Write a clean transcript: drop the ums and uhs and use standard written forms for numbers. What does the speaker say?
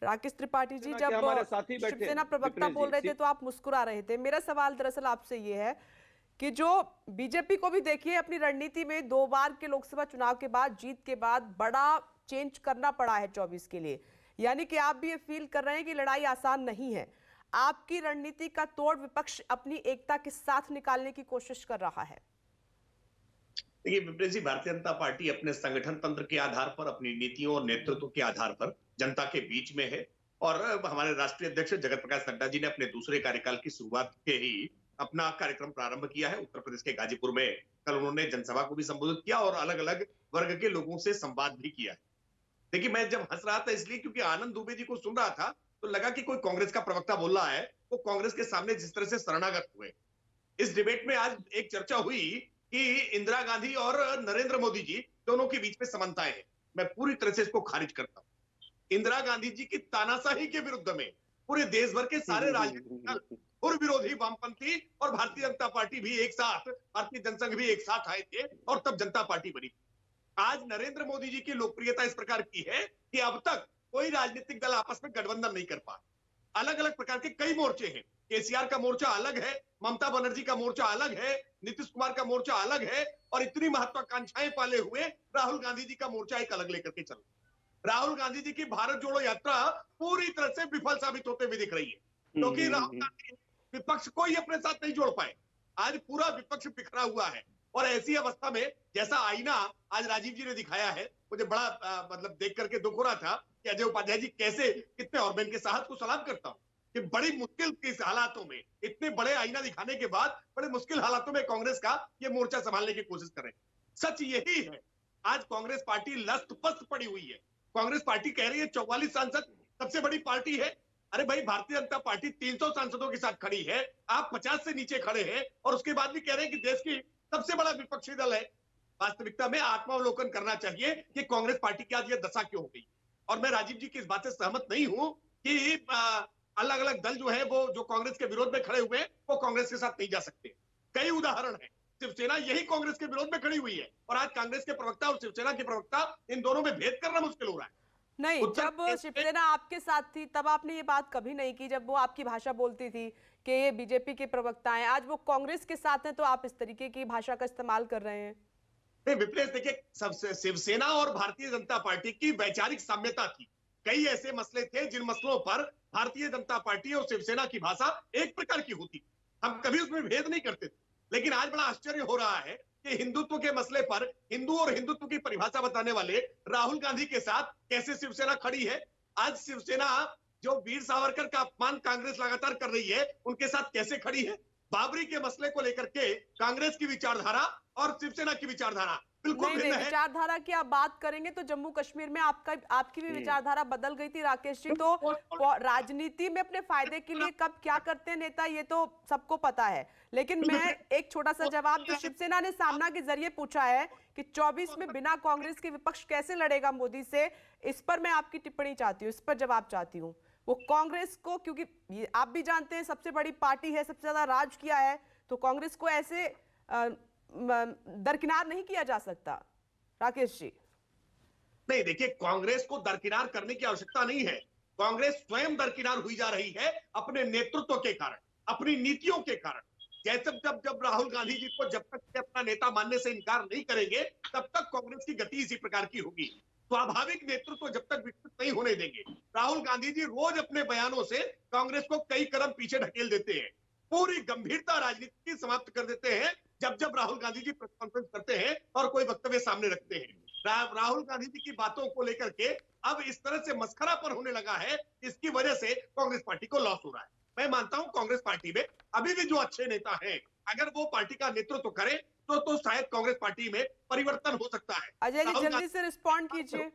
राकेश त्रिपाठी जी, के हमारे साथी जब बैठे शिवसेना प्रवक्ता विप्रेश बोल रहे जी, थे तो आप मुस्कुरा रहे थे। मेरा सवाल दरअसल आपसे ये है कि जो बीजेपी को भी देखिए अपनी रणनीति में 2 बार के लोकसभा चुनाव के बाद, जीत के बाद बड़ा चेंज करना पड़ा है 24 के लिए, यानी कि आप भी ये फील कर रहे हैं कि लड़ाई आसान नहीं है। आपकी रणनीति का तोड़ विपक्ष अपनी एकता के साथ निकालने की कोशिश कर रहा है। देखिए विप्रेश जी, भारतीय जनता पार्टी अपने संगठन तंत्र के आधार पर, अपनी नीतियों और नेतृत्व के आधार पर जनता के बीच में है। और हमारे राष्ट्रीय अध्यक्ष जगत प्रकाश नड्डा जी ने अपने दूसरे कार्यकाल की शुरुआत के ही अपना कार्यक्रम प्रारंभ किया है। उत्तर प्रदेश के गाजीपुर में कल उन्होंने जनसभा को भी संबोधित किया और अलग अलग वर्ग के लोगों से संवाद भी किया है। देखिए मैं जब हंस रहा था इसलिए क्योंकि आनंद दुबे जी को सुन रहा था तो लगा कि कोई कांग्रेस का प्रवक्ता बोल रहा है, वो कांग्रेस के सामने जिस तरह से शरणागत हुए। इस डिबेट में आज एक चर्चा हुई कि इंदिरा गांधी और नरेंद्र मोदी जी दोनों के बीच में समानताएं हैं। मैं पूरी तरह से इसको खारिज करता हूं। इंदिरा गांधी जी की तानाशाही के विरुद्ध में पूरे देश भर के सारे राजनीतिक दल और विरोधी वामपंथी और भारतीय जनता पार्टी भी एक साथ, भारतीय जनसंघ भी एक साथ आए थे और तब जनता पार्टी बनी। आज नरेंद्र मोदी जी की लोकप्रियता इस प्रकार की है कि अब तक कोई राजनीतिक दल आपस में गठबंधन नहीं कर पा। अलग अलग प्रकार के कई मोर्चे हैं। केसीआर का मोर्चा अलग है, ममता बनर्जी का मोर्चा अलग है, नीतीश कुमार का मोर्चा अलग है और इतनी महत्वाकांक्षाएं पाले हुए राहुल गांधी जी का मोर्चा एक अलग लेकर के चल। राहुल गांधी जी की भारत जोड़ो यात्रा पूरी तरह से विफल साबित होते हुए दिख रही है, क्योंकि राहुल गांधी विपक्ष को ही अपने साथ नहीं जोड़ पाए। आज पूरा विपक्ष बिखरा हुआ है और ऐसी अवस्था में जैसा आईना आज राजीव जी ने दिखाया है, मुझे बड़ा मतलब देख करके दुख हो रहा था कि अजय उपाध्याय जी कैसे, कितने, और मैं इनके साहस को सलाम करता हूं कि बड़ी मुश्किल के हालातों में, इतने बड़े आईना दिखाने के बाद बड़े मुश्किल हालातों में कांग्रेस का ये मोर्चा संभालने की कोशिश कर रहे हैं। सच यही है, आज कांग्रेस पार्टी लस्त पस्त पड़ी हुई है। कांग्रेस पार्टी कह रही है 44 सांसद सबसे बड़ी पार्टी है। अरे भाई, भारतीय जनता पार्टी 300 सांसदों के साथ खड़ी है, आप 50 से नीचे खड़े हैं और उसके बाद भी कह रहे हैं कि देश की सबसे बड़ा विपक्षी दल है। वास्तविकता में आत्मावलोकन करना चाहिए कि कांग्रेस पार्टी की आज यह दशा क्यों हो गई। और मैं राजीव जी की इस बात से सहमत नहीं हूं कि अलग अलग दल जो है वो जो कांग्रेस के विरोध में खड़े हुए हैं वो कांग्रेस के साथ नहीं जा सकते। कई उदाहरण है, शिवसेना यही कांग्रेस के विरोध में खड़ी हुई है और आज कांग्रेस के प्रवक्ता और शिवसेना के प्रवक्ता, इन दोनों में भेद करना मुश्किल हो रहा है। नहीं, जब शिवसेना आपके साथ थी तब आपने ये बात कभी नहीं की, जब वो आपकी भाषा बोलती थी कि ये बीजेपी के प्रवक्ता हैं। आज वो कांग्रेस के साथ हैं तो आप इस तरीके की भाषा का इस्तेमाल कर रहे हैं। नहीं विप्लेश, देखिए सबसे शिवसेना और भारतीय जनता पार्टी की वैचारिक साम्यता थी। कई ऐसे मसले थे जिन मसलों पर भारतीय जनता पार्टी और शिवसेना की भाषा एक प्रकार की होती, हम कभी उसमें भेद नहीं करते थे। लेकिन आज बड़ा आश्चर्य हो रहा है कि हिंदुत्व के मसले पर हिंदू और हिंदुत्व की परिभाषा बताने वाले राहुल गांधी के साथ कैसे शिवसेना खड़ी है। आज शिवसेना जो वीर सावरकर का अपमान कांग्रेस लगातार कर रही है, उनके साथ कैसे खड़ी है। बाबरी के मसले को लेकर के कांग्रेस की विचारधारा और शिवसेना की विचारधारा बिल्कुल भिन्न है। विचारधारा की आप बात करेंगे तो जम्मू कश्मीर में आपकी भी विचारधारा बदल गई थी राकेश जी। तो राजनीति में अपने फायदे के लिए कब क्या करते हैं नेता, ये तो सबको पता है। लेकिन मैं एक छोटा सा जवाब जो शिवसेना ने सामना के जरिए पूछा है कि 24 में बिना कांग्रेस के विपक्ष कैसे लड़ेगा मोदी से, इस पर मैं आपकी टिप्पणी चाहती हूँ, इस पर जवाब चाहती हूँ। वो कांग्रेस को, क्योंकि आप भी जानते हैं सबसे बड़ी पार्टी है, सबसे ज्यादा राज किया है, तो कांग्रेस को ऐसे दरकिनार नहीं किया जा सकता। राकेश जी, नहीं देखिए, कांग्रेस को दरकिनार करने की आवश्यकता नहीं है। कांग्रेस स्वयं दरकिनार हुई जा रही है अपने नेतृत्व के कारण, अपनी नीतियों के कारण। जैसे जब राहुल गांधी जी को जब तक अपना नेता मानने से इनकार नहीं करेंगे तब तक कांग्रेस की गति इसी प्रकार की होगी। स्वाभाविक नेतृत्व जब तक विकसित नहीं होने देंगे, राहुल गांधी जी रोज अपने बयानों से कांग्रेस को कई कदम पीछे ढकेल देते हैं, पूरी गंभीरता राजनीति की समाप्त कर देते हैं। जब राहुल गांधी जी प्रेस कॉन्फ्रेंस करते हैं और कोई वक्तव्य सामने रखते हैं, राहुल गांधी जी की बातों को लेकर के अब इस तरह से मस्खरा पर होने लगा है, इसकी वजह से कांग्रेस पार्टी को लॉस हो रहा है। मैं मानता हूं कांग्रेस पार्टी में अभी भी जो अच्छे नेता हैं, अगर वो पार्टी का नेतृत्व करें तो शायद कांग्रेस पार्टी में परिवर्तन हो सकता है। अजय जी जल्दी से रिस्पॉन्ड कीजिए।